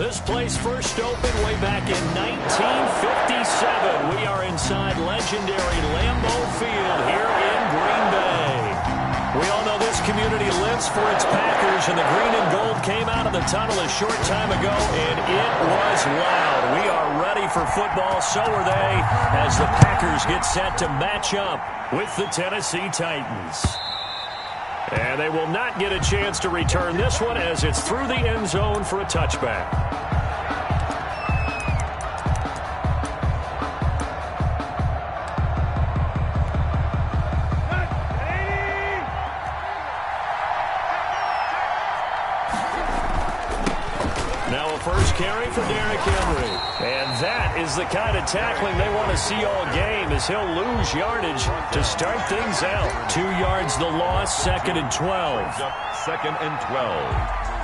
This place first opened way back in 1957. We are inside legendary Lambeau Field here in Green Bay. We all know this community lives for its Packers, and the green and gold came out of the tunnel a short time ago, and it was loud. We are ready for football, so are they, as the Packers get set to match up with the Tennessee Titans. And they will not get a chance to return this one as it's through the end zone for a touchback. Now a first carry for Derrick Henry. And that is the kind of tackling they want to see all game, as he'll lose yardage to start things out. 2 yards the loss, 2nd and 12. 2nd and 12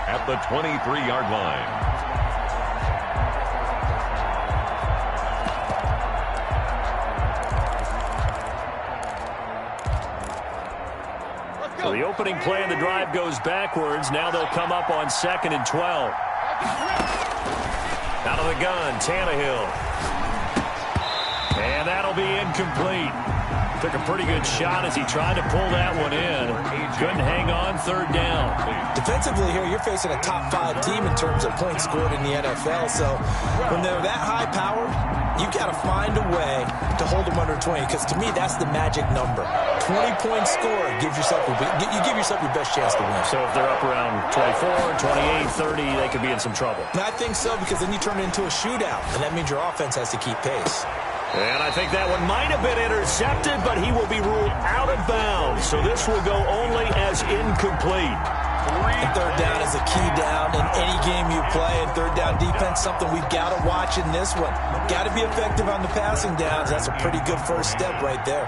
at the 23-yard line. So the opening play of the drive goes backwards. Now they'll come up on 2nd and 12. Out of the gun, Tannehill. And that'll be incomplete. Took a pretty good shot as he tried to pull that one in. Couldn't hang on, 3rd down. Defensively here, you're facing a top-5 team in terms of points scored in the NFL. So when they're that high-powered, you got to find a way to hold them under 20, because to me, that's the magic number. 20-point score gives yourself you give yourself your best chance to win. So if they're up around 24, 28, 30, they could be in some trouble. And I think so, because then you turn it into a shootout, and that means your offense has to keep pace. And I think that one might have been intercepted, but he will be ruled out of bounds. So this will go only as incomplete. And 3rd down is a key down in any game you play. And 3rd down defense, something we've got to watch in this one. Got to be effective on the passing downs. That's a pretty good first step right there.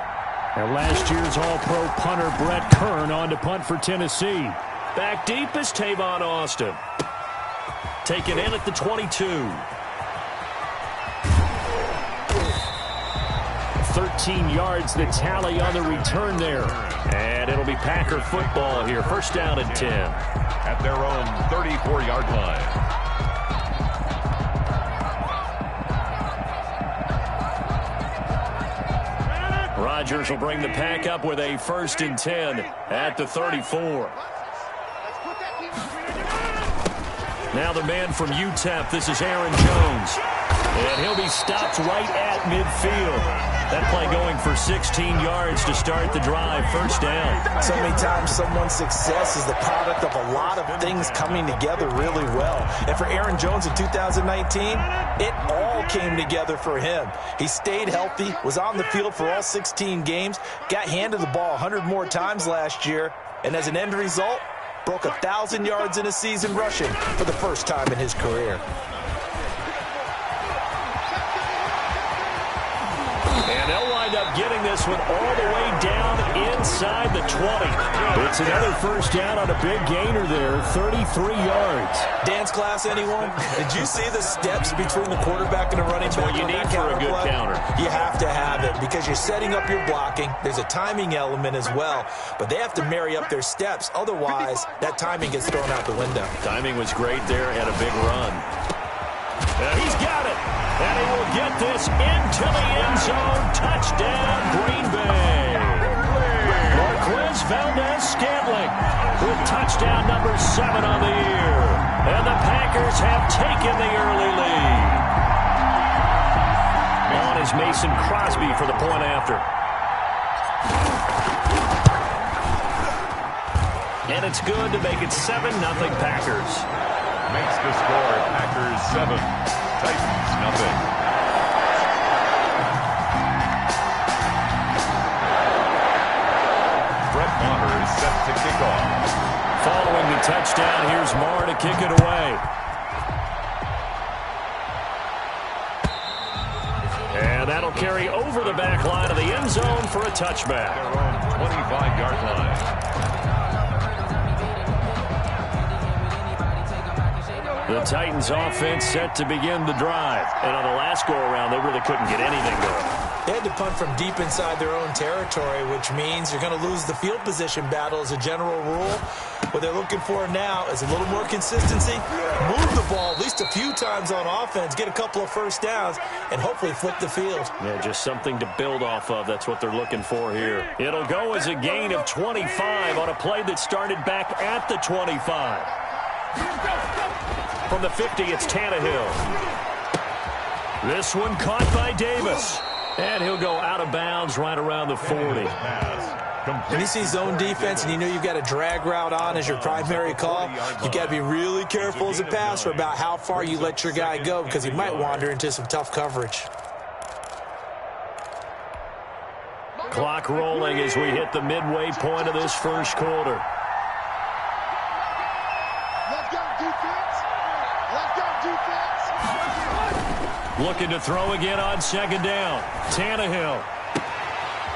And last year's All-Pro punter Brett Kern on to punt for Tennessee. Back deep is Tavon Austin. Taken in at the 22. 13 yards the tally on the return there. And it'll be Packer football here. 1st down and 10. At their own 34-yard line. Rodgers will bring the Pack up with a 1st and 10 at the 34. Now the man from UTEP, this is Aaron Jones. And he'll be stopped right at midfield. That play going for 16 yards to start the drive. 1st down. So many times someone's success is the product of a lot of things coming together really well. And for Aaron Jones in 2019, it all came together for him. He stayed healthy, was on the field for all 16 games, got handed the ball 100 more times last year, and as an end result, broke 1,000 yards in a season rushing for the first time in his career. And they'll wind up getting this one all the way down inside the 20. It's another 1st down on a big gainer there, 33 yards. Dance class, anyone? Did you see the steps between the quarterback and the running back? That's what you need for a good counter. You have to have it because you're setting up your blocking. There's a timing element as well, but they have to marry up their steps. Otherwise, that timing gets thrown out the window. Timing was great there, had a big run. He's got it. And he will get this into the end zone. Touchdown, Green Bay. Marquez Valdez-Scantling with touchdown number 7 on the year. And the Packers have taken the early lead. On is Mason Crosby for the point after. And it's good to make it 7-0 Packers. Makes the score Packers 7, Titans nothing. Brett Maher is set to kick off. Following the touchdown, here's Maher to kick it away. And that'll carry over the back line of the end zone for a touchback. Their own 25-yard line. The Titans offense set to begin the drive. And on the last go-around, they really couldn't get anything going. They had to punt from deep inside their own territory, which means you're going to lose the field position battle as a general rule. What they're looking for now is a little more consistency, move the ball at least a few times on offense, get a couple of first downs, and hopefully flip the field. Yeah, just something to build off of. That's what they're looking for here. It'll go as a gain of 25 on a play that started back at the 25. From the 50, it's Tannehill. This one caught by Davis. And he'll go out of bounds right around the 40. When you see zone defense and you know you've got a drag route on as your primary call, you've got to be really careful as a passer about how far you let your guy go because he might wander into some tough coverage. Clock rolling as we hit the midway point of this first quarter. Let's go, defense. Let's go, defense. Looking to throw again on second down. Tannehill.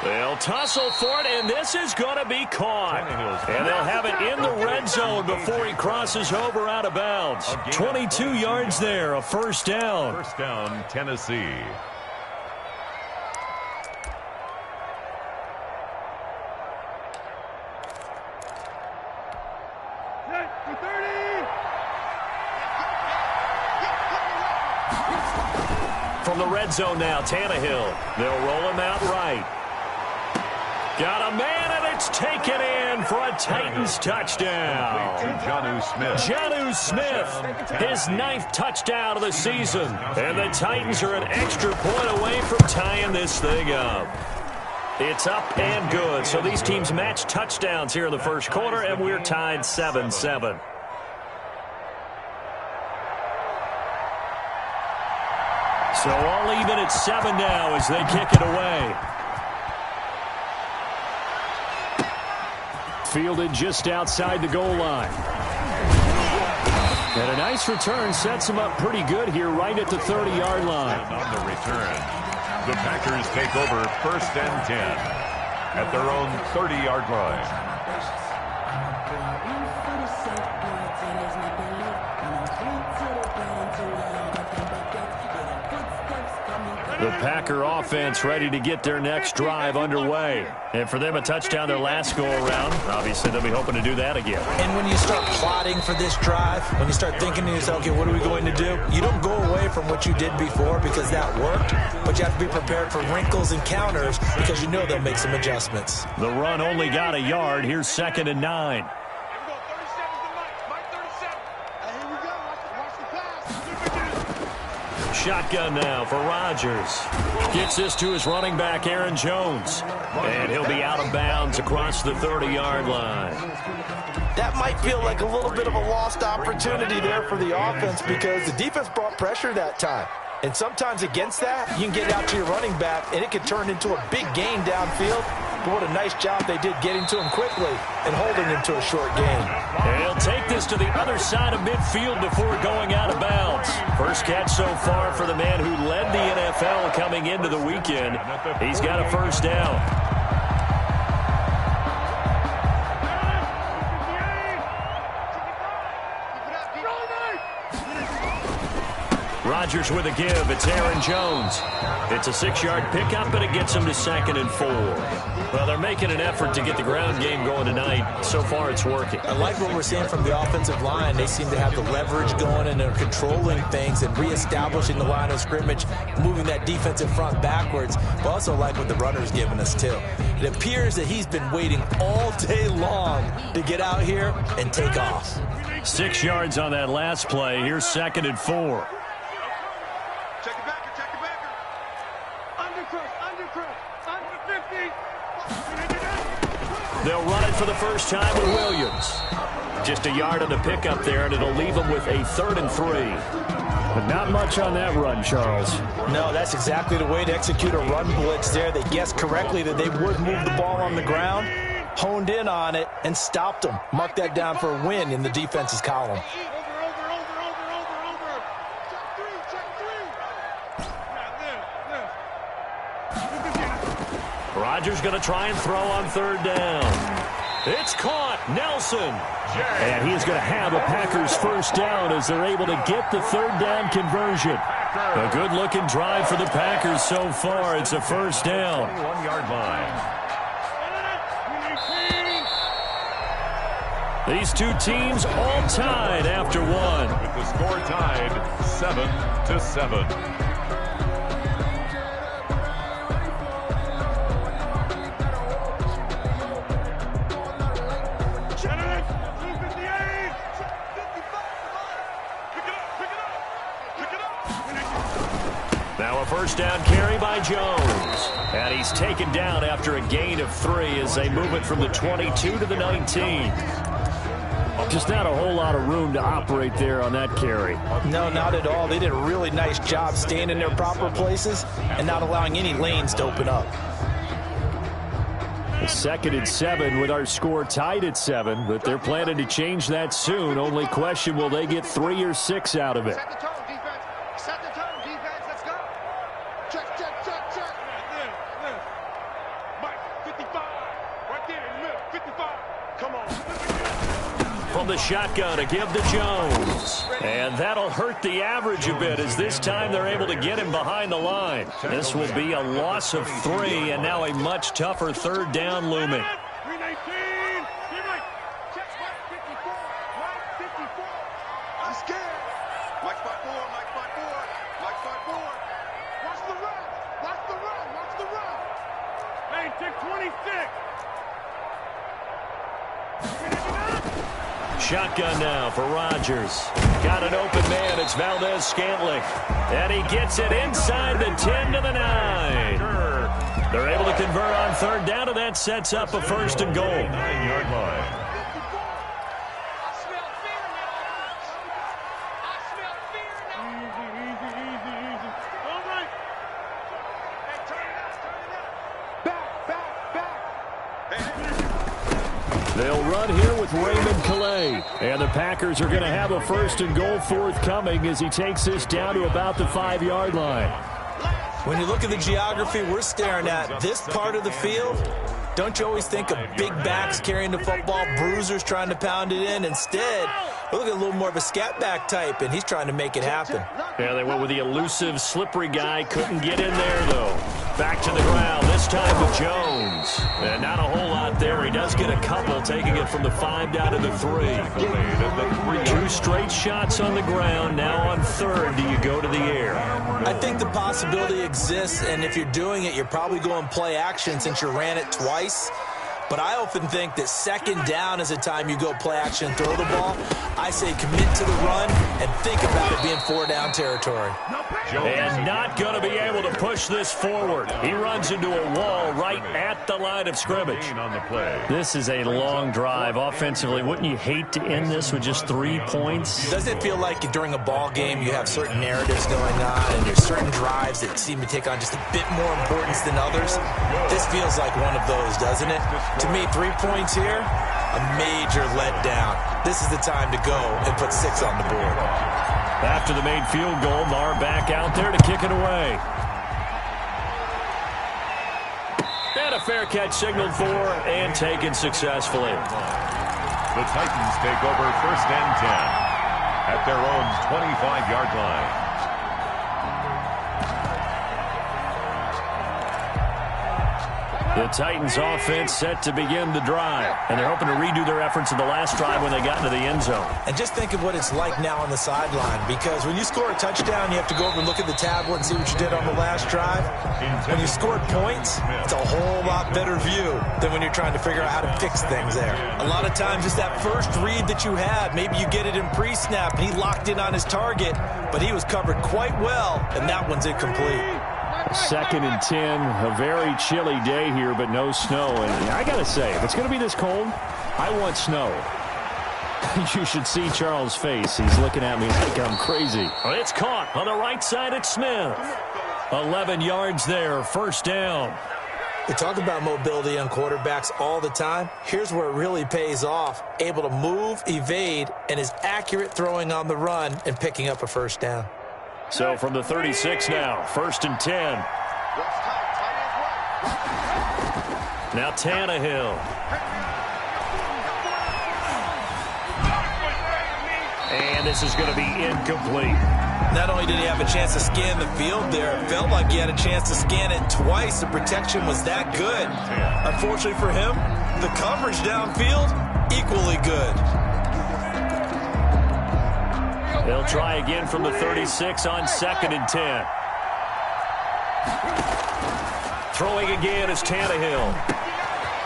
They'll tussle for it, and this is going to be caught. And they'll have it in the red zone before he crosses over out of bounds. 22 yards there, a first down. First down, Tennessee. From the red zone now, Tannehill. They'll roll him out right. Got a man, and it's taken in for a Titans touchdown. Jonnu Smith. Jonnu Smith, his 9th touchdown of the season. And the Titans are an extra point away from tying this thing up. It's up and good. So these teams match touchdowns here in the first quarter, and we're tied 7-7. So all even at 7 now as they kick it away. Fielded just outside the goal line. And a nice return sets him up pretty good here right at the 30-yard line. And on the return, the Packers take over 1st and 10 at their own 30-yard line. The Packer offense ready to get their next drive underway. And for them, a touchdown their last go-around. Obviously, they'll be hoping to do that again. And when you start plotting for this drive, when you start thinking to yourself, okay, what are we going to do? You don't go away from what you did before because that worked, but you have to be prepared for wrinkles and counters because you know they'll make some adjustments. The run only got a yard. Here's 2nd and 9. Shotgun now for Rodgers. Gets this to his running back, Aaron Jones. And he'll be out of bounds across the 30-yard line. That might feel like a little bit of a lost opportunity there for the offense because the defense brought pressure that time. And sometimes against that, you can get out to your running back, and it can turn into a big gain downfield. But what a nice job they did getting to him quickly and holding him to a short gain. And he'll take this to the other side of midfield before going out of bounds. First catch so far for the man who led the NFL coming into the weekend. He's got a first down. Rodgers with a give. It's Aaron Jones. It's a 6-yard pickup, and it gets him to 2nd and 4. Well, they're making an effort to get the ground game going tonight. So far, it's working. I like what we're seeing from the offensive line. They seem to have the leverage going, and they're controlling things and reestablishing the line of scrimmage, moving that defensive front backwards. But also like what the runner's giving us, too. It appears that he's been waiting all day long to get out here and take off. 6 yards on that last play. Here's 2nd and 4. Check it backer, check it backer. Under 50. They'll run it for the first time with Williams. Just a yard on the pickup there, and it'll leave them with a 3rd and 3. But not much on that run, Charles. No, that's exactly the way to execute a run blitz there. They guessed correctly that they would move the ball on the ground, honed in on it, and stopped them. Mark that down for a win in the defense's column. Rodgers going to try and throw on 3rd down. It's caught. Nelson. And he is going to have a Packers first down as they're able to get the 3rd down conversion. Tucker. A good-looking drive for the Packers so far. It's a first down. 21-yard line. These two teams all tied after one. With the score tied 7-7. Now a first down carry by Jones. And he's taken down after a gain of 3 as they move it from the 22 to the 19. Just not a whole lot of room to operate there on that carry. No, not at all. They did a really nice job staying in their proper places and not allowing any lanes to open up. A 2nd and 7 with our score tied at 7, but they're planning to change that soon. Only question, will they get 3 or 6 out of it? Set the tone, defense. Set the tone, defense. Let's go. Check, check, check, check. Mike, 55. Right there in the middle. 55. Come on. From the shotgun to give to Jones. And that'll hurt the average a bit as this time they're able to get him behind the line. This will be a loss of 3 and now a much tougher 3rd down looming. 319. Get right. Check, Mike, 54. Mike, 54. I'm scared. Mike, spot 4. Mike, spot 4. Mike, spot 4. Watch the run. Watch the run. Watch the run. Hey, check 26. Shotgun now for Rodgers. Got an open man. It's Valdez-Scantling. And he gets it inside the 10 to the 9. They're able to convert on 3rd down, and that sets up a 1st and goal. 9-yard line. They'll run here with Raymond Calais. And the Packers are going to have a 1st and goal forthcoming as he takes this down to about the 5-yard line. When you look at the geography we're staring at, this part of the field, don't you always think of big backs carrying the football, bruisers trying to pound it in? Instead, look at a little more of a scat back type, and he's trying to make it happen. Yeah, they went with the elusive, slippery guy. Couldn't get in there, though. Back to the ground, this time with Jones. And not a whole lot there. He does get a couple, taking it from the 5 down to the 3. 2 straight shots on the ground. Now on 3rd, do you go to the air? I think the possibility exists, and if you're doing it, you're probably going play action since you ran it twice. But I often think that 2nd down is a time you go play action and throw the ball. I say commit to the run and think about it being 4-down territory. And not going to be able to push this forward. He runs into a wall right at the line of scrimmage. On the play. This is a long drive offensively. Wouldn't you hate to end this with just 3 points? Doesn't it feel like during a ball game you have certain narratives going on and there's certain drives that seem to take on just a bit more importance than others? This feels like one of those, doesn't it? To me, 3 points here, a major letdown. This is the time to go and put 6 on the board. After the made field goal, Marr back out there to kick it away. And a fair catch signaled for and taken successfully. The Titans take over 1st and 10 at their own 25-yard line. The Titans offense set to begin the drive. And they're hoping to redo their efforts in the last drive when they got into the end zone. And just think of what it's like now on the sideline, because when you score a touchdown, you have to go over and look at the tablet and see what you did on the last drive. When you scored points, it's a whole lot better view than when you're trying to figure out how to fix things there. A lot of times it's that first read that you had. Maybe you get it in pre-snap and he locked in on his target, but he was covered quite well, and that one's incomplete. 2nd and 10, a very chilly day here, but no snow. And I got to say, if it's going to be this cold, I want snow. You should see Charles' face. He's looking at me like I'm crazy. It's caught on the right side at Smith. 11 yards there, 1st down. We talk about mobility on quarterbacks all the time. Here's where it really pays off. Able to move, evade, and is accurate throwing on the run and picking up a 1st down. So from the 36 now, 1st and 10. Now Tannehill. And this is going to be incomplete. Not only did he have a chance to scan the field there, it felt like he had a chance to scan it twice. The protection was that good. Unfortunately for him, the coverage downfield, equally good. They'll try again from the 36 on 2nd and 10. Throwing again is Tannehill.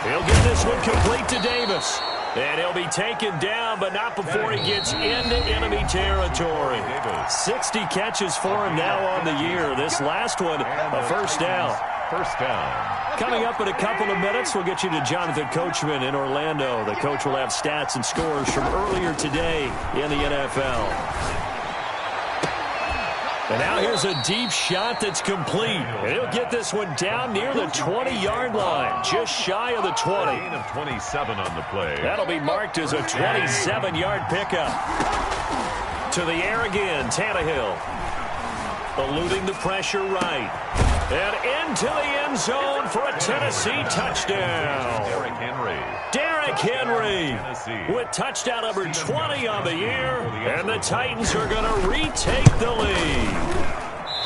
He'll get this one complete to Davis. And he'll be taken down, but not before he gets into enemy territory. 60 catches for him now on the year. This last one, a first down. First down. Coming up in a couple of minutes, we'll get you to Jonathan Coachman in Orlando. The coach will have stats and scores from earlier today in the NFL. And now here's a deep shot that's complete. And he'll get this one down near the 20-yard line, just shy of the 20. Gain of 27 on the play. That'll be marked as a 27-yard pickup. To the air again, Tannehill. Eluding the pressure right. And into the end zone for a Tennessee touchdown. Derrick Henry. Derrick Henry with touchdown number 20 on the year. And the Titans are going to retake the lead.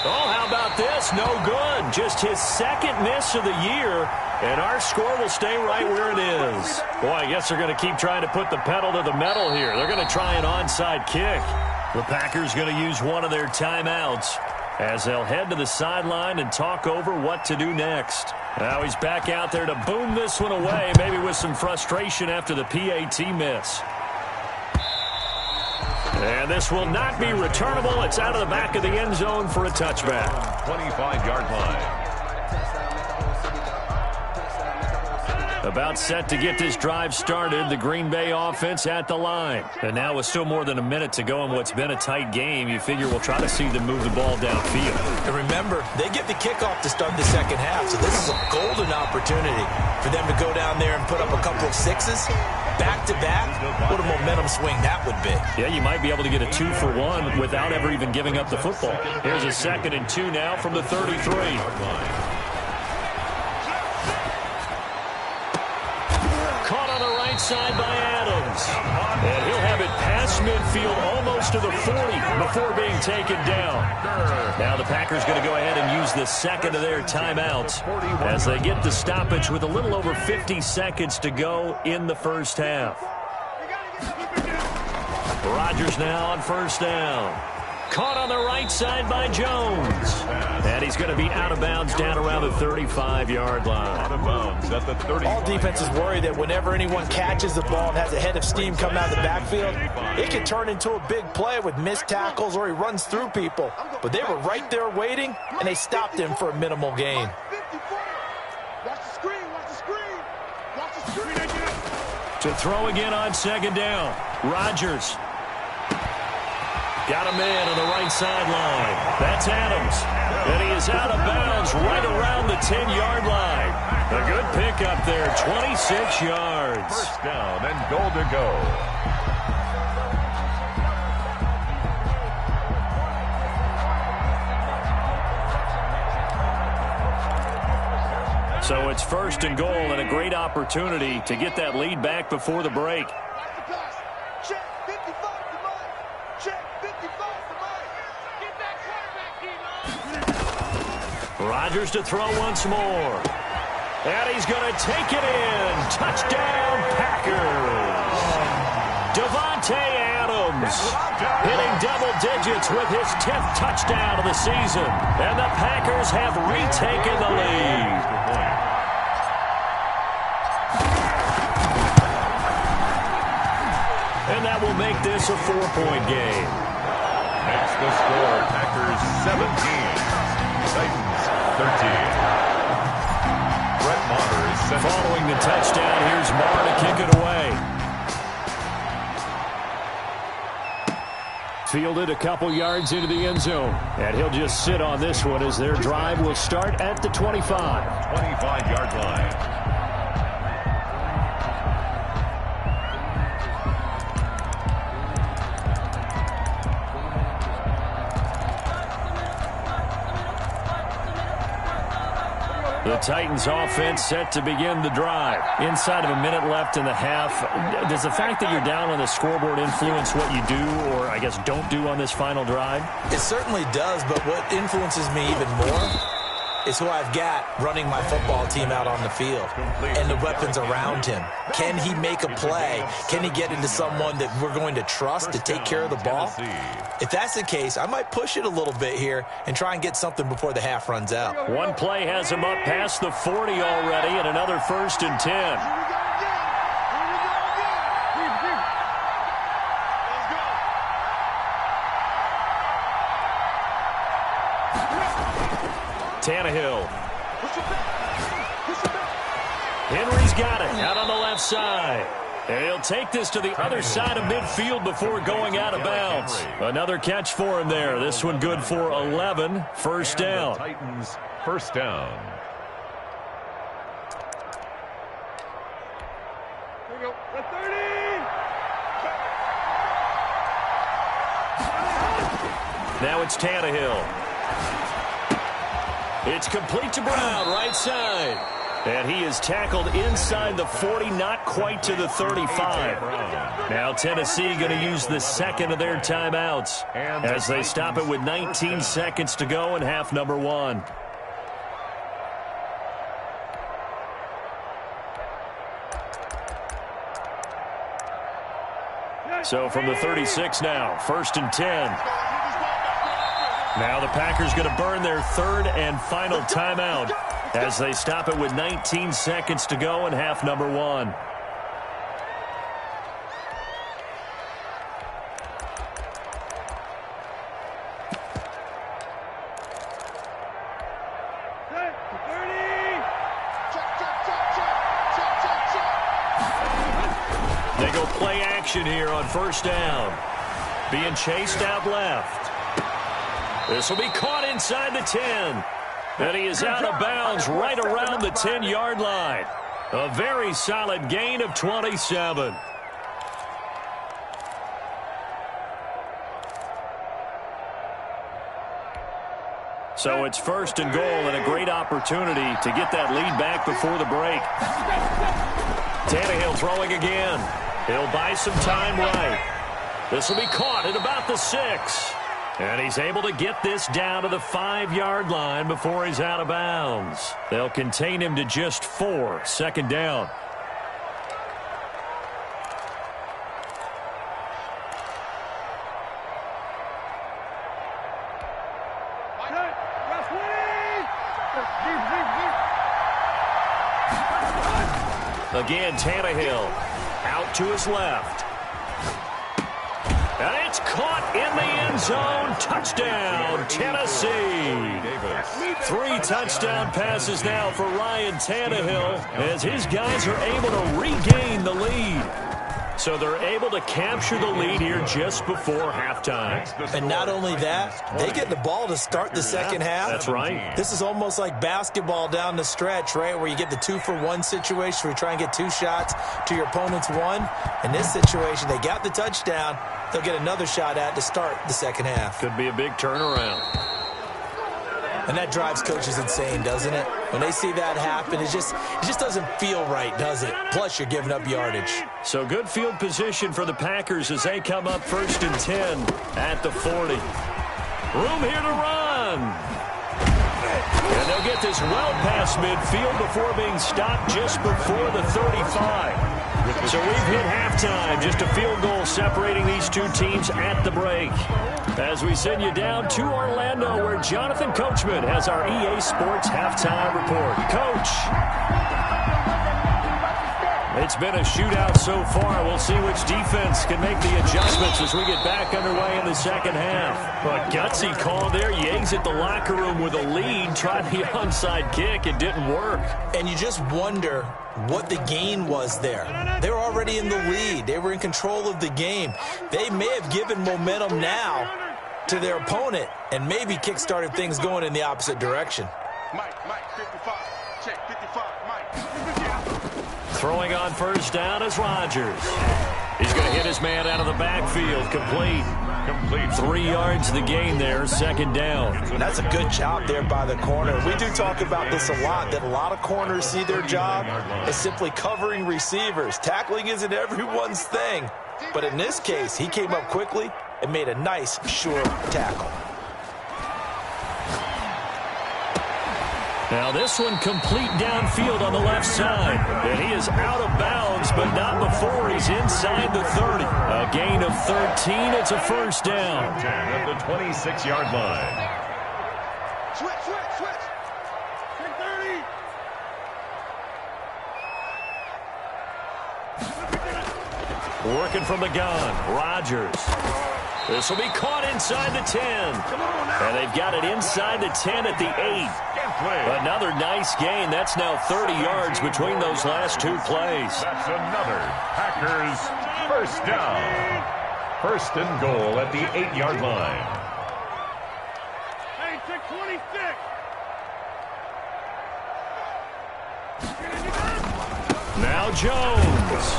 Oh, how about this? No good. Just his second miss of the year. And our score will stay right where it is. Boy, I guess they're going to keep trying to put the pedal to the metal here. They're going to try an onside kick. The Packers going to use one of their timeouts as they'll head to the sideline and talk over what to do next. Now he's back out there to boom this one away, maybe with some frustration after the PAT miss. And this will not be returnable. It's out of the back of the end zone for a touchback. 25-yard line. About set to get this drive started. The Green Bay offense at the line. And now with still more than a minute to go in what's been a tight game, you figure we'll try to see them move the ball downfield. And remember, they get the kickoff to start the second half, so this is a golden opportunity for them to go down there and put up a couple of sixes. Back-to-back, what a momentum swing that would be. Yeah, you might be able to get a 2-for-1 without ever even giving up the football. Here's a 2nd and 2 now from the 33. Caught on the right side by Adams. And he'll have it past midfield almost to the 40 before being taken down. Now the Packers going to go ahead and use the second of their timeouts as they get the stoppage with a little over 50 seconds to go in the first half. Rodgers now on first down. Caught on the right side by Jones. And he's going to be out of bounds down around the 35-yard line. Out of bounds at the 30. All defenses worry that whenever anyone catches the ball and has a head of steam coming out of the backfield, it can turn into a big play with missed tackles or he runs through people. But they were right there waiting, and they stopped him for a minimal gain. Watch the screen, watch the screen. Watch the screen. To throw again on second down. Rodgers. Got a man on the right sideline. That's Adams. And he is out of bounds right around the 10-yard line. A good pickup there, 26 yards. First down and goal to go. So it's first and goal and a great opportunity to get that lead back before the break. Check 55 to Mike. Check 55 to Mike. Get that quarterback, Keenan. Rodgers to throw once more. And he's going to take it in. Touchdown, Packers. Davante Adams hitting double digits with his 10th touchdown of the season. And the Packers have retaken the lead. And that will make this a 4-point game. Makes the score Packers 17, Titans 13. Brett Maher is set. Following the touchdown, here's Maher to kick it away. Fielded a couple yards into the end zone. And he'll just sit on this one as their drive will start at the 25. 25-yard line. The Titans offense set to begin the drive. Inside of a minute left in the half, does the fact that you're down on the scoreboard influence what you do, or I guess don't do on this final drive? It certainly does, but what influences me even more is who I've got running my football team out on the field and the weapons around him. Can he make a play? Can he get into someone that we're going to trust to take care of the ball? If that's the case, I might push it a little bit here and try and get something before the half runs out. One play has him up past the 40 already, and another 1st and 10. Tannehill. Henry's got it out on the left side. And he'll take this to the other side of midfield before going out of bounds. Another catch for him there. This one good for 11. First down. Titans first down. Here we go. The 30. Now it's Tannehill. It's complete to Brown, right side. And he is tackled inside the 40, not quite to the 35. Now Tennessee going to use the second of their timeouts as they stop it with 19 seconds to go in half number 1. So from the 36 now, 1st and 10. Now the Packers going to burn their third and final timeout as they stop it with 19 seconds to go in half number 1. They go play action here on first down. Being chased out left. This will be caught inside the 10. And he is out of bounds right around the 10-yard line. A very solid gain of 27. So it's 1st and goal and a great opportunity to get that lead back before the break. Tannehill throwing again. He'll buy some time right. This will be caught at about the 6. And he's able to get this down to the 5-yard line before he's out of bounds. They'll contain him to just 4. Second down. Again, Tannehill out to his left. And it's caught in the end zone. Touchdown, Tennessee. 3 touchdown passes now for Ryan Tannehill as his guys are able to regain the lead. So they're able to capture the lead here just before halftime. And not only that, they get the ball to start the second half. That's right. This is almost like basketball down the stretch, right, where you get the 2-for-1 situation where you try and get 2 shots to your opponent's 1. In this situation, they got the touchdown. They'll get another shot at to start the second half. Could be a big turnaround. And that drives coaches insane, doesn't it? When they see that happen, it just doesn't feel right, does it? Plus, you're giving up yardage. So good field position for the Packers as they come up 1st and 10 at the 40. Room here to run. And they'll get this well past midfield before being stopped just before the 35. So we've hit halftime. Just a field goal separating these two teams at the break. As we send you down to Orlando, where Jonathan Coachman has our EA Sports halftime report. Coach. It's been a shootout so far. We'll see which defense can make the adjustments as we get back underway in the second half. But gutsy call there. You exit the locker room with a lead. Tried the onside kick. It didn't work. And you just wonder what the gain was there. They were already in the lead. They were in control of the game. They may have given momentum now to their opponent and maybe kick-started things going in the opposite direction. Mike, 55. Check, 55, Mike. Throwing on first down is Rodgers. He's going to hit his man out of the backfield, complete. Complete. 3 yards the gain there, second down. And that's a good job there by the corner. We do talk about this a lot, that a lot of corners see their job as simply covering receivers. Tackling isn't everyone's thing. But in this case, he came up quickly and made a nice, sure tackle. Now this one complete downfield on the left side. And he is out of bounds, but not before he's inside the 30. A gain of 13. It's a first down. 10 at the 26-yard line. Switch, switch, switch. 30. Working from the gun, Rodgers. This will be caught inside the 10. And they've got it inside the 10 at the 8. Another nice gain. That's now 30 yards between those last two plays. That's another Packers first down. First and goal at the 8-yard line. Hey, check 26. Now Jones.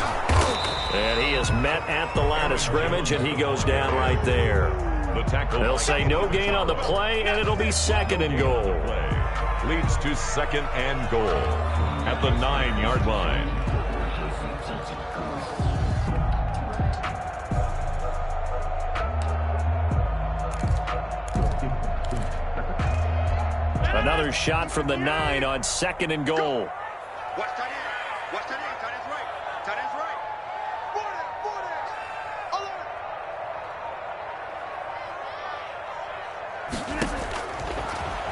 And he is met at the line of scrimmage, and he goes down right there. The tackle. They'll say no gain on the play, and it'll be second and goal. Leads to second and goal at the 9-yard line. Another shot from the 9 on second and goal. Watch tight end. Watch tight end. Tight end's right. Tight end's right. 40, 40. Alert.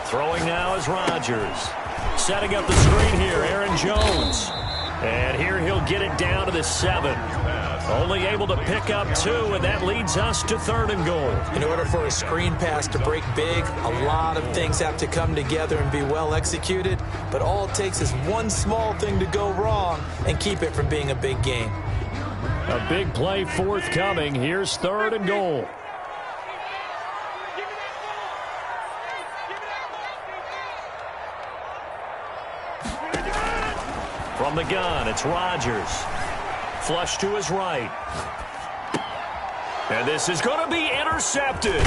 Throwing now is Rodgers. Setting up the screen here, Aaron Jones. And here he'll get it down to the 7. Only able to pick up 2, and that leads us to third and goal. In order for a screen pass to break big, a lot of things have to come together and be well executed. But all it takes is one small thing to go wrong and keep it from being a big gain. A big play forthcoming. Here's third and goal. From the gun, it's Rodgers. Flush to his right. And this is going to be intercepted.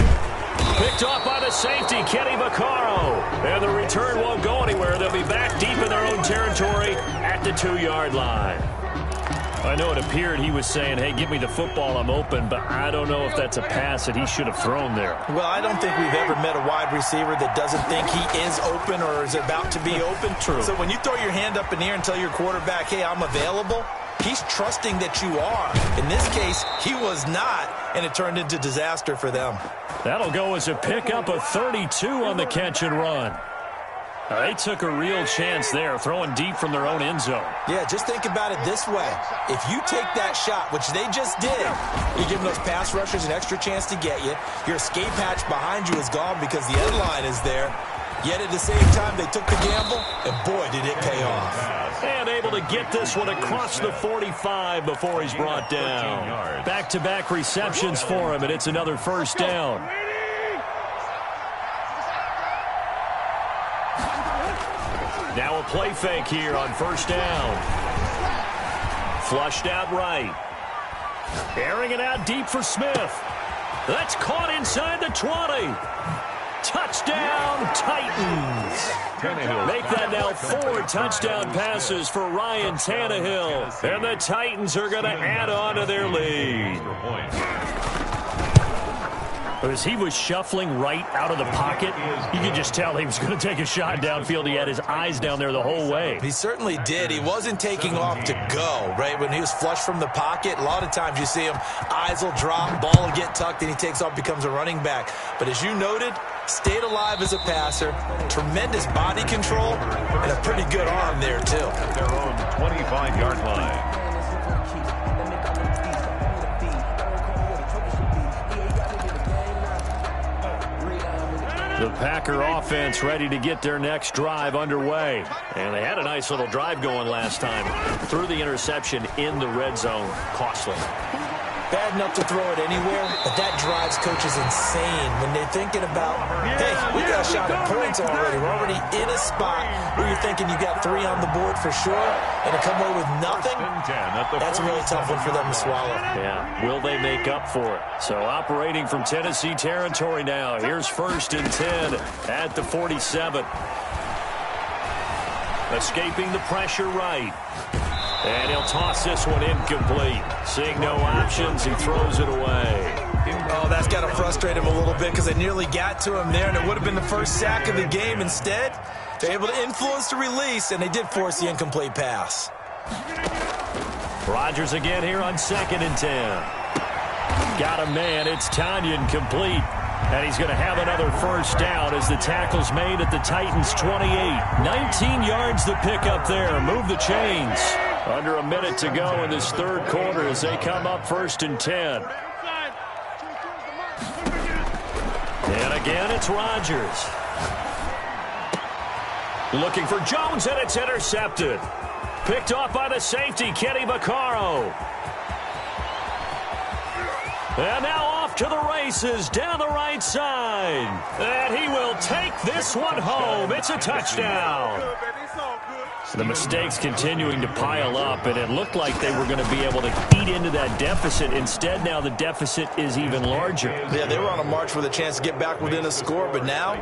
Picked off by the safety, Kenny Vaccaro. And the return won't go anywhere. They'll be back deep in their own territory at the 2-yard line. I know it appeared he was saying, hey, give me the football, I'm open, but I don't know if that's a pass that he should have thrown there. Well, I don't think we've ever met a wide receiver that doesn't think he is open or is about to be open. True. So when you throw your hand up in the air and tell your quarterback, hey, I'm available, he's trusting that you are. In this case, he was not, and it turned into disaster for them. That'll go as a pickup of 32 on the catch and run. They took a real chance there, throwing deep from their own end zone. Yeah, just think about it this way. If you take that shot, which they just did, you're giving those pass rushers an extra chance to get you. Your escape hatch behind you is gone because the end line is there. Yet at the same time, they took the gamble, and boy, did it pay off. And able to get this one across the 45 before he's brought down. Back-to-back receptions for him, and it's another first down. Now a play fake here on first down. Flushed out right. Airing it out deep for Smith. That's caught inside the 20. Touchdown, Titans. Make that now 4 touchdown passes for Ryan Tannehill. And the Titans are going to add on to their lead. As he was shuffling right out of the pocket, you could just tell he was going to take a shot downfield. He had his eyes down there the whole way. He certainly did. He wasn't taking off to go, right? When he was flushed from the pocket, a lot of times you see him, eyes will drop, ball will get tucked, and he takes off, becomes a running back. But as you noted, stayed alive as a passer, tremendous body control, and a pretty good arm there, too. At their own 25-yard line. The Packer offense ready to get their next drive underway. And they had a nice little drive going last time. Threw the interception in the red zone. Costly. bad enough to throw it anywhere, but that drives coaches insane when they're thinking about, hey, we got a shot at points already. We're already in a spot where you're thinking you got 3 on the board for sure, and to come away with nothing, that's a really tough one for them to swallow. Yeah, will they make up for it? So operating from Tennessee territory now. Here's 1st and 10 at the 47. Escaping the pressure right. And he'll toss this one incomplete. Seeing no options, he throws it away. Oh, that's got to frustrate him a little bit because they nearly got to him there, and it would have been the first sack of the game. Instead, they're able to influence the release, and they did force the incomplete pass. Rodgers again here on 2nd and 10. Got a man. It's Tonyan complete. And he's going to have another first down as the tackle's made at the Titans' 28. 19 yards to pick up there. Move the chains. Under a minute to go in this 3rd quarter as they come up 1st and 10. And again, it's Rodgers. Looking for Jones, and it's intercepted. Picked off by the safety, Kenny Vaccaro. And now off to the races down the right side. And he will take this one home. It's a touchdown. The mistakes continuing to pile up, and it looked like they were going to be able to eat into that deficit. Instead, now the deficit is even larger. Yeah, they were on a march with a chance to get back within a score, but now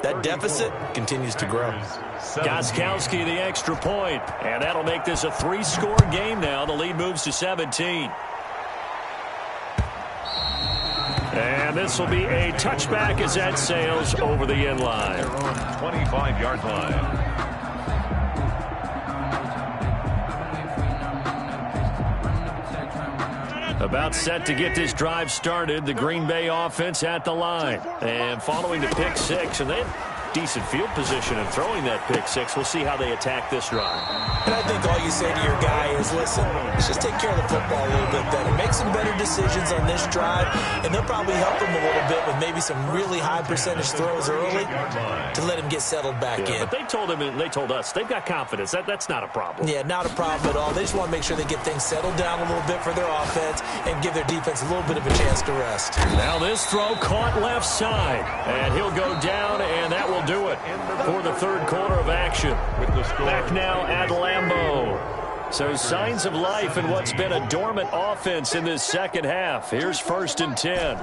that deficit continues to grow. Gostkowski the extra point, and that'll make this a 3-score game now. The lead moves to 17. And this will be a touchback as that sails over the end line. 25-yard line. About set to get this drive started, the Green Bay offense at the line. And following the pick 6, and they have decent field position in throwing that pick 6. We'll see how they attack this drive. And I think all you say to your guy is, listen, let's just take care of the football a little bit better. Make some better decisions on this drive, and they'll probably help him a little bit with maybe some really high percentage throws early to let him get settled back in. But they told him, and they told us, they've got confidence. That's not a problem. Yeah, not a problem at all. They just want to make sure they get things settled down a little bit for their offense and give their defense a little bit of a chance to rest. Now this throw caught left side, and he'll go down, and that will do it for the 3rd quarter of action. Back now at Lambeau. So signs of life in what's been a dormant offense in this 2nd half. Here's 1st and 10.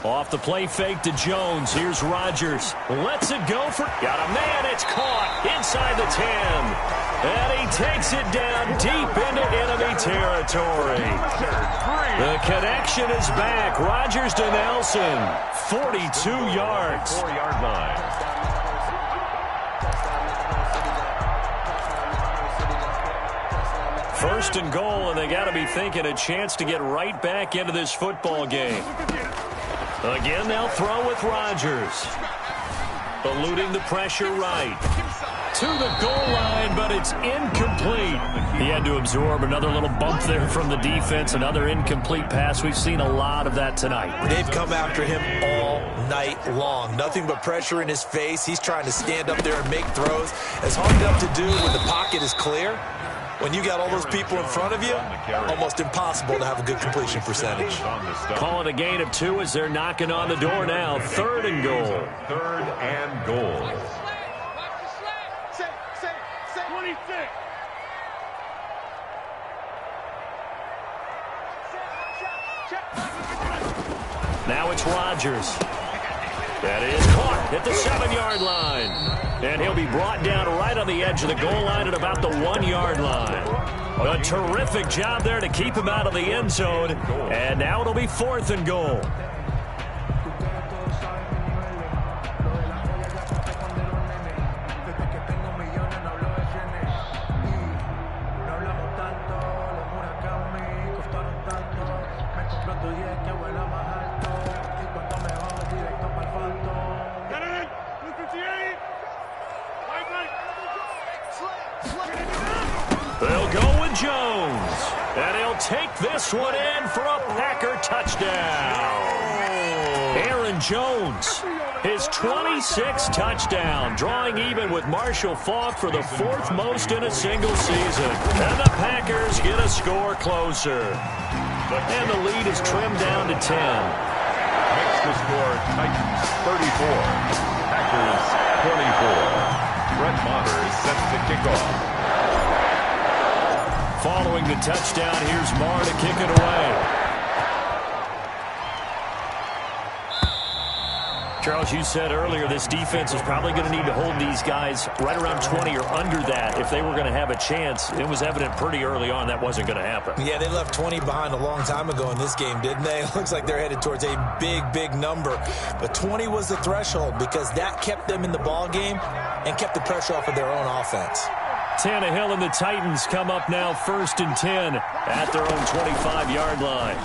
Off the play fake to Jones. Here's Rodgers. Lets it go for... Got a man. It's caught inside the 10. And he takes it down deep into enemy territory. The connection is back. Rodgers to Nelson. 42 yards. 4-yard line. First and goal, and they got to be thinking a chance to get right back into this football game. Again, they'll throw with Rodgers. Eluding the pressure right. To the goal line, but it's incomplete. He had to absorb another little bump there from the defense. Another incomplete pass. We've seen a lot of that tonight. They've come after him all night long. Nothing but pressure in his face. He's trying to stand up there and make throws. It's hard enough to do when the pocket is clear. When you got all those people in front of you, almost impossible to have a good completion percentage. Calling a gain of 2 as they're knocking on the door now. 3rd and goal. 3rd and goal. Now it's Rodgers. That is caught at the 7-yard line. And he'll be brought down right on the edge of the goal line at about the 1-yard line. A terrific job there to keep him out of the end zone. And now it'll be 4th and goal. They'll go with Jones. And he'll take this one in for a Packer touchdown. Aaron Aaron Jones. His 26th touchdown, drawing even with Marshall Faulk for the 4th most in a single season. And the Packers get a score closer. And the lead is trimmed down to 10. Makes the score Titans 34, Packers 24. Brett Maher is set to kick off. Following the touchdown, here's Maher to kick it away. Charles, you said earlier this defense is probably going to need to hold these guys right around 20 or under that if they were going to have a chance. It was evident pretty early on that wasn't going to happen. Yeah, they left 20 behind a long time ago in this game, didn't they? It looks like they're headed towards a big number. But 20 was the threshold because that kept them in the ball game and kept the pressure off of their own offense. Tannehill and the Titans come up now 1st and 10 at their own 25-yard line.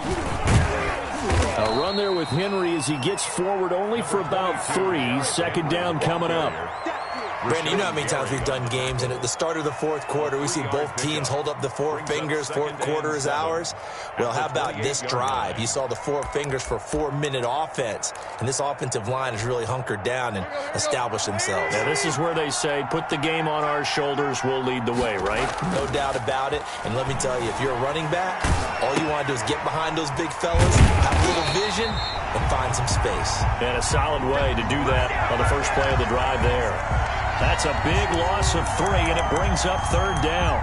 A run there with Henry as he gets forward only for about 3. 2nd down coming up. Brandon, you know how many times we've done games, and at the start of the 4th quarter, we see both teams hold up the 4 fingers, 4th quarter is ours. Well, how about this drive? You saw the 4 fingers for 4-minute offense, and this offensive line has really hunkered down and established themselves. Yeah, this is where they say, put the game on our shoulders, we'll lead the way, right? No doubt about it, and let me tell you, if you're a running back, all you want to do is get behind those big fellas, have a little vision, and find some space. And a solid way to do that on the first play of the drive there. That's a big loss of 3, and it brings up 3rd down.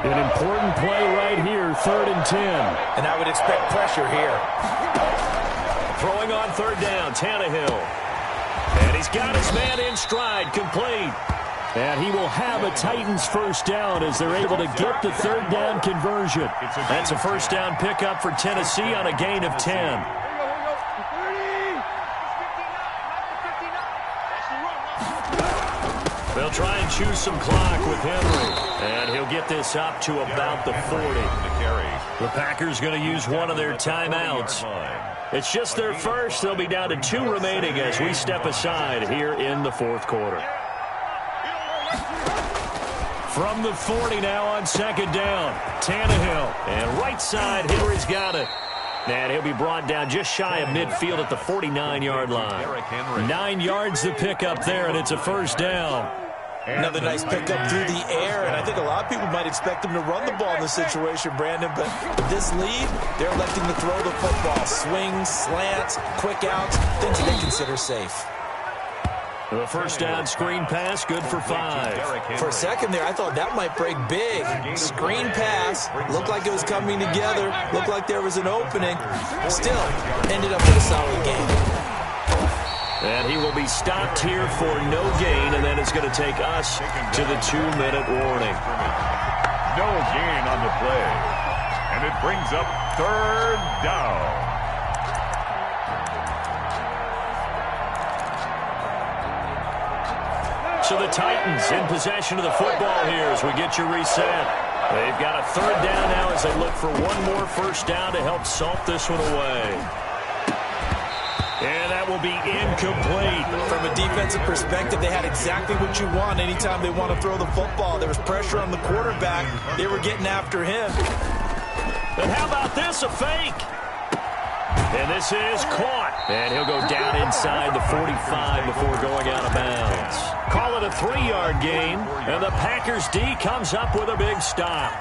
An important play right here, 3rd and 10. And I would expect pressure here. Throwing on 3rd down, Tannehill. And he's got his man in stride, complete. And he will have a Titans 1st down as they're able to get the 3rd down conversion. That's a 1st down pickup for Tennessee on a gain of 10. They'll try and choose some clock with Henry. And he'll get this up to about the 40. The Packers going to use one of their timeouts. It's just their first. They'll be down to 2 remaining as we step aside here in the 4th quarter. From the 40 now on 2nd down. Tannehill. And right side, Henry's got it. And he'll be brought down just shy of midfield at the 49-yard line. 9 yards to pick up there, and it's a 1st down. Another nice pickup through the air, and I think a lot of people might expect him to run the ball in this situation, Brandon, but with this lead, they're electing to throw the football. Swings, slants, quick outs, things that they consider safe. The 1st down screen pass, good for 5. For a second there, I thought that might break big. Screen pass, looked like it was coming together, looked like there was an opening. Still, ended up with a solid game. And he will be stopped here for no gain, and then it's going to take us to the 2-minute warning. No gain on the play. And it brings up 3rd down. So the Titans in possession of the football here as we get you reset. They've got a 3rd down now as they look for one more 1st down to help salt this one away. And that will be incomplete. From a defensive perspective, they had exactly what you want anytime they want to throw the football. There was pressure on the quarterback. They were getting after him. And how about this, a fake? And this is caught. And he'll go down inside the 45 before going out of bounds. Call it a 3-yard gain, and the Packers D comes up with a big stop.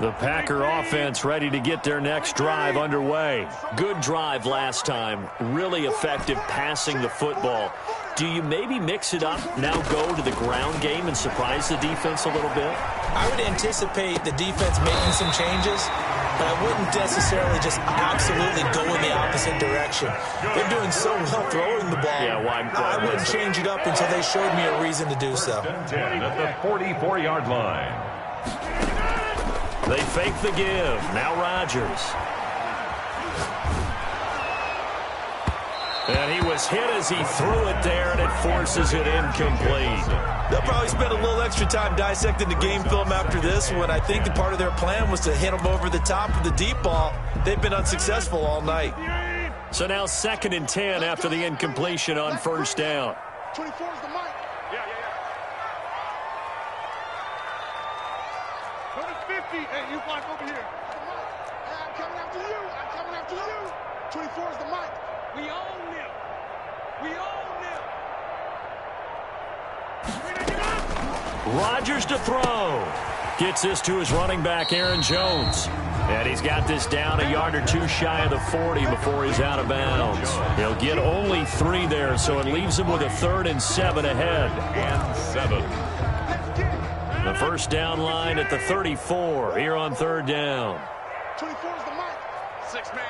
The Packer offense ready to get their next drive underway. Good drive last time. Really effective passing the football. Do you maybe mix it up, now go to the ground game and surprise the defense a little bit? I would anticipate the defense making some changes, but I wouldn't necessarily just absolutely go in the opposite direction. They're doing so well throwing the ball. Yeah, why I wouldn't change it up until they showed me a reason to do so. 10 at the 44-yard line. They fake the give. Now Rodgers. And he was hit as he threw it there, and it forces it incomplete. They'll probably spend a little extra time dissecting the game film after this one. I think part of their plan was to hit them over the top of the deep ball. They've been unsuccessful all night. So now 2nd and 10 after the incompletion on first down. 24 is the mic. Yeah. Go to 50. Hey, you block over here. Hey, I'm coming after you. 24 is the mic. We own them. Rodgers to throw. Gets this to his running back, Aaron Jones. And he's got this down a yard or two shy of the 40 before he's out of bounds. He'll get only 3 there, so it leaves him with a 3rd and 7 ahead. And 7. The first down line at the 34 here on 3rd down. 24 is the mic. 6 man.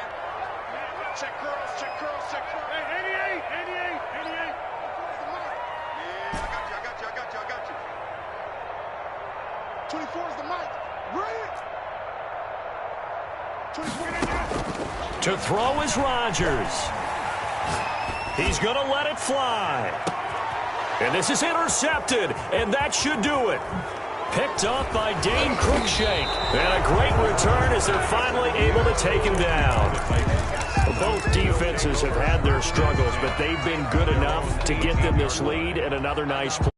Check curls. Hey, 88. 24 is the mic. Read it. 24. To throw is Rodgers. He's going to let it fly. And this is intercepted, and that should do it. Picked up by Dane Cruikshank. And a great return as they're finally able to take him down. Both defenses have had their struggles, but they've been good enough to get them this lead and another nice play.